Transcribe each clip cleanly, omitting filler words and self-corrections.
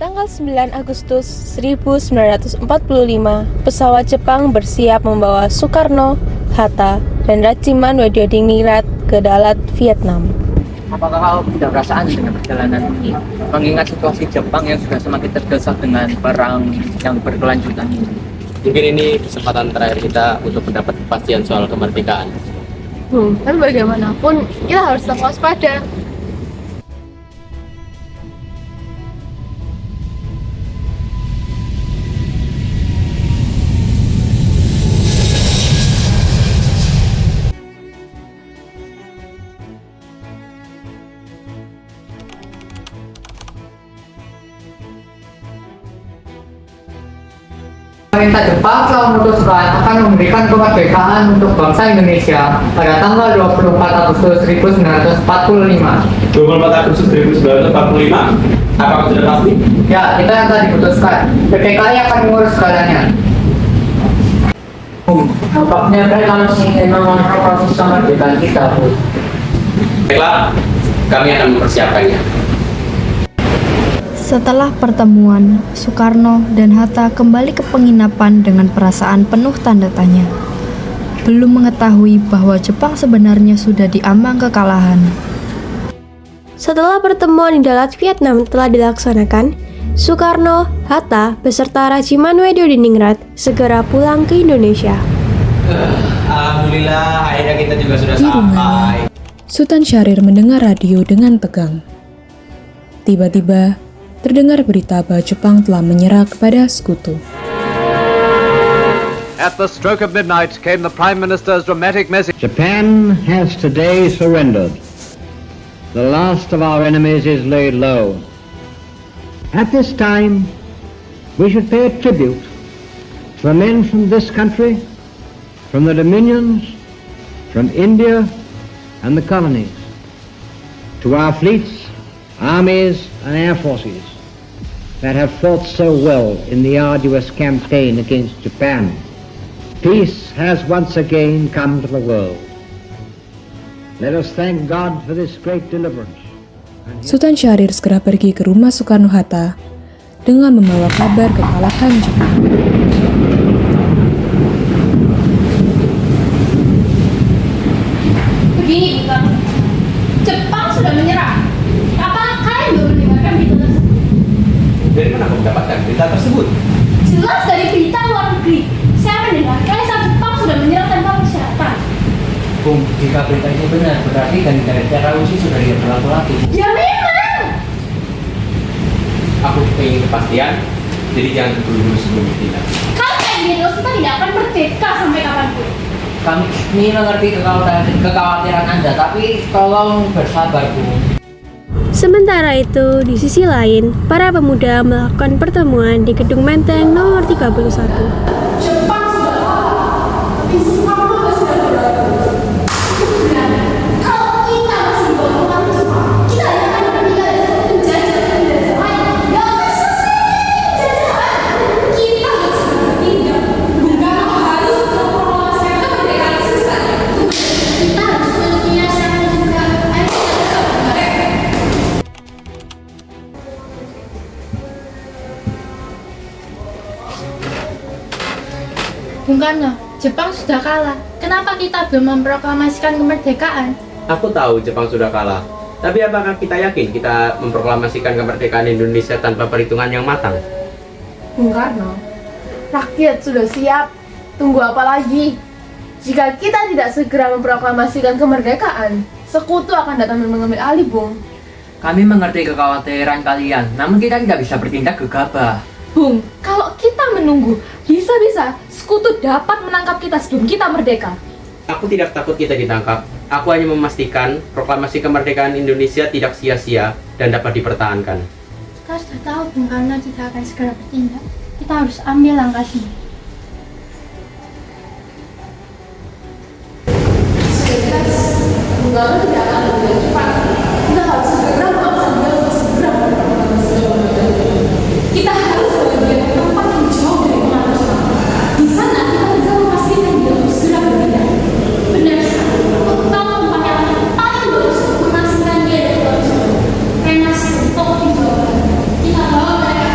tanggal 9 Agustus 1945, pesawat Jepang bersiap membawa Soekarno, Hatta, dan Rajiman Weddiodiningrat ke Dalat, Vietnam. Apakah kau punya perasaan dengan perjalanan ini? Mengingat situasi Jepang yang sudah semakin terdesak dengan perang yang berkelanjutan ini. Mungkin ini kesempatan terakhir kita untuk mendapat kepastian soal kemerdekaan. Tapi bagaimanapun kita harus tetap waspada. Pemerintah Jepang telah memutuskan akan memberikan kemerdekaan untuk bangsa Indonesia pada tanggal 24 Agustus 1945. 24 Agustus 1945? Apakah sudah pasti? Ya, kita yang telah diputuskan. PKI akan mengurus segalanya. Nampaknya mereka masih ingin mengontrol proses kemerdekaan kita, Bu. Baiklah, kami akan mempersiapkannya. Setelah pertemuan, Soekarno dan Hatta kembali ke penginapan dengan perasaan penuh tanda tanya. Belum mengetahui bahwa Jepang sebenarnya sudah diambang kekalahan. Setelah pertemuan di Dalat, Vietnam telah dilaksanakan, Soekarno, Hatta, beserta Rajiman Weddiodiningrat segera pulang ke Indonesia. Alhamdulillah, akhirnya kita juga sudah Di rumahnya, Sultan Syahrir mendengar radio dengan tegang. Tiba-tiba, terdengar berita bahwa Jepang telah menyerah kepada sekutu. At the stroke of midnight came the Prime Minister's dramatic message. Japan has today surrendered. The last of our enemies is laid low. At this time, we should pay a tribute to the men from this country, from the dominions, from India and the colonies, to our fleets, armies and air forces that have fought so well in the arduous campaign against Japan. Peace has once again come to the world. Let us thank God for this great deliverance. Sultan Syahrir segera pergi ke rumah Soekarno-Hatta dengan membawa kabar kekalahan Jepang. Begini, Bang. Jepang sudah menyerah. Apakah kalian belum mendengarkan berita tersebut? Dari mana kau mendapatkan berita tersebut? Jelas dari berita luar negeri. Saya mendengar Kaisar Jepang sudah menyerah tanpa persyaratan. Bung, jika berita itu benar, berarti negara Rusia sudah tidak berlaku lagi. Ya memang. Aku ingin kepastian, jadi jangan terburu-buru sebelum bertindak. Kalau kayak gini terus kita tidak akan merdeka sampai kapanpun. Kami ini mengerti kekhawatiran Anda, tapi tolong bersabar, Bung. Sementara itu, di sisi lain, para pemuda melakukan pertemuan di Gedung Menteng nomor 31. Jepang sudah kalah. Tapi Soekarno sudah berlaku. Kalau kita masih melakukan Jepang, kita hanya akan meninggal di penjajahan dari lain. Gak akan selesai penjajahan. Kita harus bertindak. Bukan harus mempromosikan kemerdekaan sesaat. Kita harus punya syarat juga. Ayo kita bertindak. Bung Karno, Jepang sudah kalah. Kenapa kita belum memproklamasikan kemerdekaan? Aku tahu Jepang sudah kalah. Tapi apakah kita yakin kita memproklamasikan kemerdekaan Indonesia tanpa perhitungan yang matang? Bung Karno, rakyat sudah siap. Tunggu apa lagi? Jika kita tidak segera memproklamasikan kemerdekaan, sekutu akan datang dan mengambil alih, Bung. Kami mengerti kekhawatiran kalian, namun kita tidak bisa bertindak gegabah. Bung, kalau kita menunggu, bisa-bisa sekutu dapat menangkap kita sebelum kita merdeka. Aku tidak takut kita ditangkap. Aku hanya memastikan proklamasi kemerdekaan Indonesia tidak sia-sia dan dapat dipertahankan. Kita sudah tahu Bung Karno tidak akan segera bertindak. Kita harus ambil langkah ini. Sudah jelas, Bung Karno tidak akan bertindak cepat. Kita harus segera memaksa dia untuk segera memproklamasi kemerdekaan. Kita harus membuat tempat yang jauh dari pengaruh Jepang. Di sana kita bisa memastikan dia untuk segera bertindak. Benar sekali. Aku tahu tempat yang paling bagus untuk memastikan dia dari pengaruh Jepang. Renasi, Tokyo, Jawa Barat. Kita bawa mereka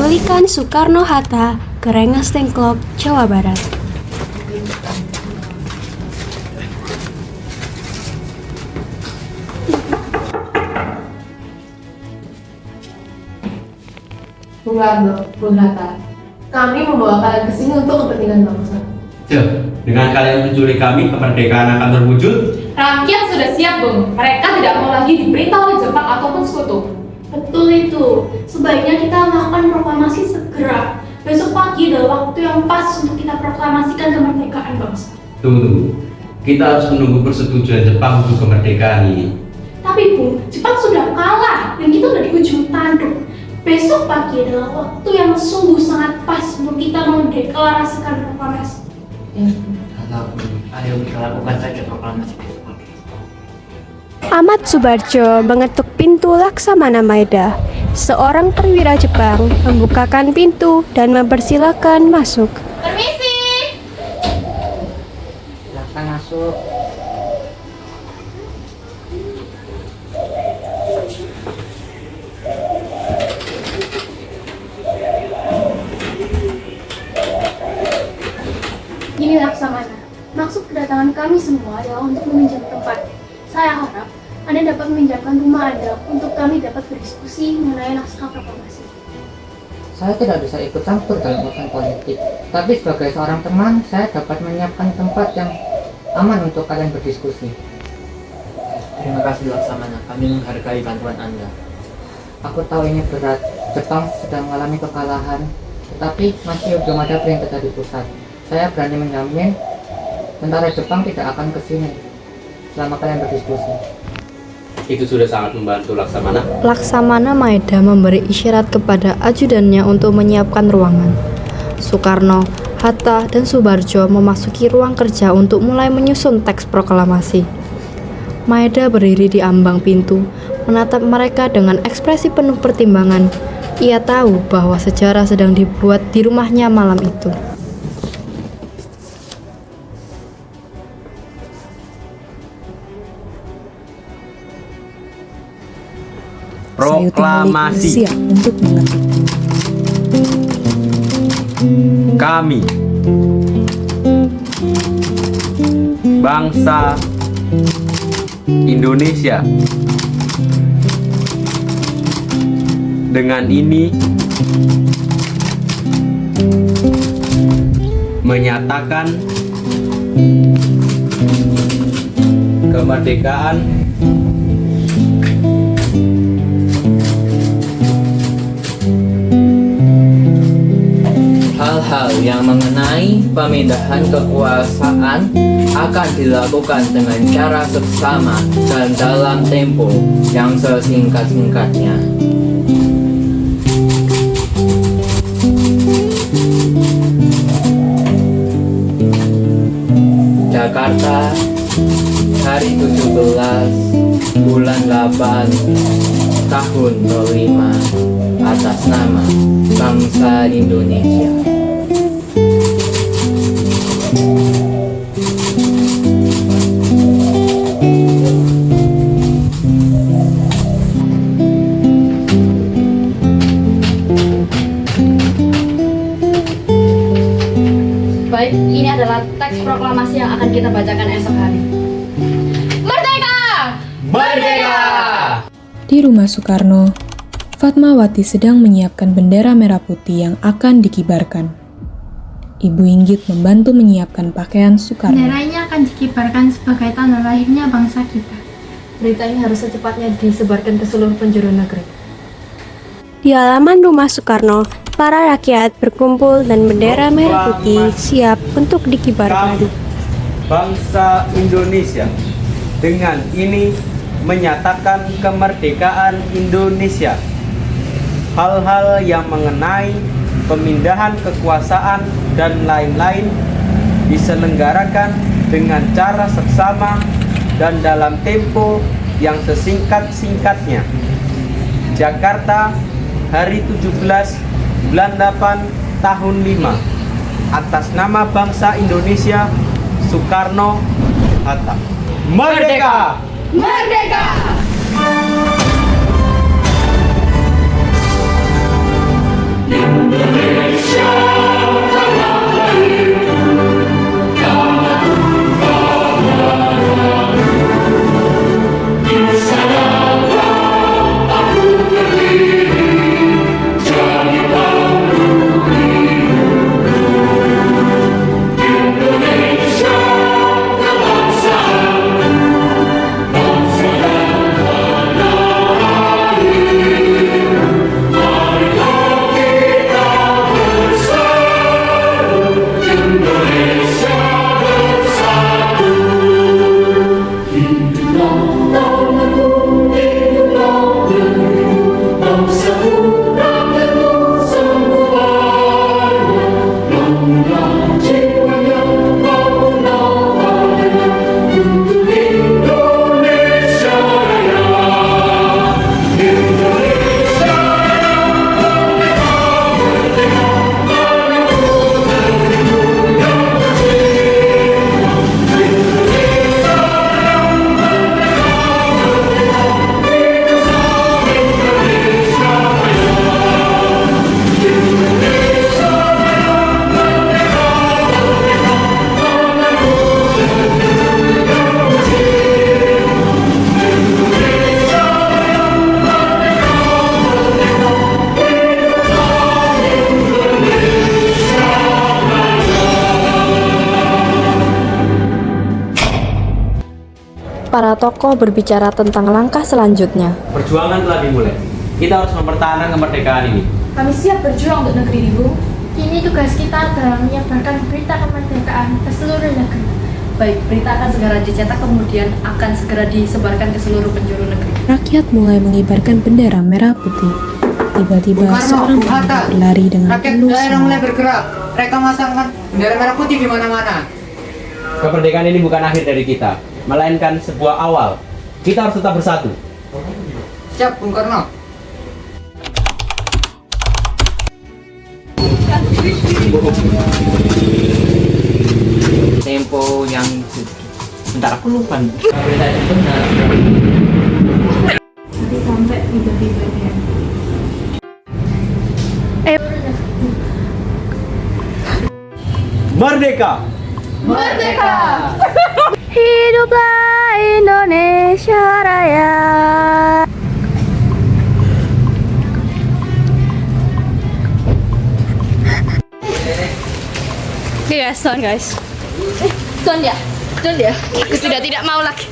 Pelikan Soekarno-Hatta ke Rengas Dengklok, Jawa Barat. Bung Karno, Bung Hatta, kami membawa kalian ke sini untuk kepentingan bangsa. Dengan kalian menculik kami, kemerdekaan akan terwujud. Rakyat sudah siap, Bung. Mereka tidak mau lagi diperintah oleh Jepang ataupun sekutu. Betul itu. Sebaiknya kita melakukan proklamasi segera. Besok pagi adalah waktu yang pas untuk kita proklamasikan kemerdekaan bangsa. Tunggu. Kita harus menunggu persetujuan Jepang untuk kemerdekaan ini. Tapi Bung, Jepang sudah kalah dan kita udah di ujung tanduk. Besok pagi adalah waktu yang sungguh sangat pas untuk kita mendeklarasikan proklamasi. Ayo kita lakukan saja proklamasi besok pagi. Ahmad Subarjo mengetuk pintu Laksamana Maeda. Seorang perwira Jepang membukakan pintu dan mempersilakan masuk. Permisi. Silakan masuk. Gini Laksamana, maksud kedatangan kami semua adalah untuk meminjam tempat. Saya harap Anda dapat meminjamkan rumah Anda untuk kami dapat berdiskusi mengenai naskah proklamasi. Saya tidak bisa ikut campur dalam urusan politik, tapi sebagai seorang teman, saya dapat menyiapkan tempat yang aman untuk kalian berdiskusi. Terima kasih Laksamana, kami menghargai bantuan Anda. Aku tahu ini berat, Jepang sedang mengalami kekalahan, tetapi masih belum ada perintah dari pusat. Saya berani menjamin tentara Jepang tidak akan ke sini selama kalian berdiskusi. Itu sudah sangat membantu Laksamana. Laksamana Maeda memberi isyarat kepada ajudannya untuk menyiapkan ruangan. Soekarno, Hatta, dan Subarjo memasuki ruang kerja untuk mulai menyusun teks proklamasi. Maeda berdiri di ambang pintu, menatap mereka dengan ekspresi penuh pertimbangan. Ia tahu bahwa sejarah sedang dibuat di rumahnya malam itu. Proklamasi. Siap untuk mengetik. Kami, bangsa Indonesia, dengan ini menyatakan kemerdekaan Hal-hal yang mengenai pemindahan kekuasaan akan dilakukan dengan cara seksama dan dalam tempo yang sesingkat-singkatnya. Jakarta, hari 17 bulan 8 tahun 05 atas nama bangsa Indonesia. Baik, ini adalah teks proklamasi yang akan kita bacakan esok hari. Merdeka! Merdeka! Di rumah Soekarno, Fatmawati sedang menyiapkan bendera merah putih yang akan dikibarkan. Ibu Inggit membantu menyiapkan pakaian Soekarno. Bendera ini akan dikibarkan sebagai tanda lahirnya bangsa kita. Berita ini harus secepatnya disebarkan ke seluruh penjuru negeri. Di halaman rumah Soekarno, para rakyat berkumpul dan bendera merah putih siap untuk dikibarkan. Bangsa Indonesia dengan ini menyatakan kemerdekaan Indonesia. Hal-hal yang mengenai pemindahan kekuasaan dan lain-lain diselenggarakan dengan cara seksama dan dalam tempo yang sesingkat-singkatnya. Jakarta, hari 17 bulan 8 tahun 5 atas nama bangsa Indonesia, Soekarno, Hatta. Merdeka! Merdeka! para tokoh berbicara tentang langkah selanjutnya. Perjuangan telah dimulai. Kita harus mempertahankan kemerdekaan ini. Kami siap berjuang untuk negeri ini, Bu. Kini tugas kita adalah menyebarkan berita kemerdekaan ke seluruh negeri. Baik, berita akan segera dicetak kemudian akan segera disebarkan ke seluruh penjuru negeri. Rakyat mulai mengibarkan bendera merah putih. Tiba-tiba seorang pemuda berlari dengan Rakyat penuh daerah mulai semangat. bergerak. Mereka memasangkan bendera merah putih di mana-mana. Kemerdekaan ini bukan akhir dari kita, melainkan sebuah awal. Kita harus tetap bersatu. Siap, Bung Karno. Tempo yang bentar aku lupa. Berita itu benar. Sampai tiba-tiba dia. Merdeka! Merdeka! Hiduplah Indonesia Raya. Oke guys, ton guys. Don ya? Aku sudah tidak mau lagi.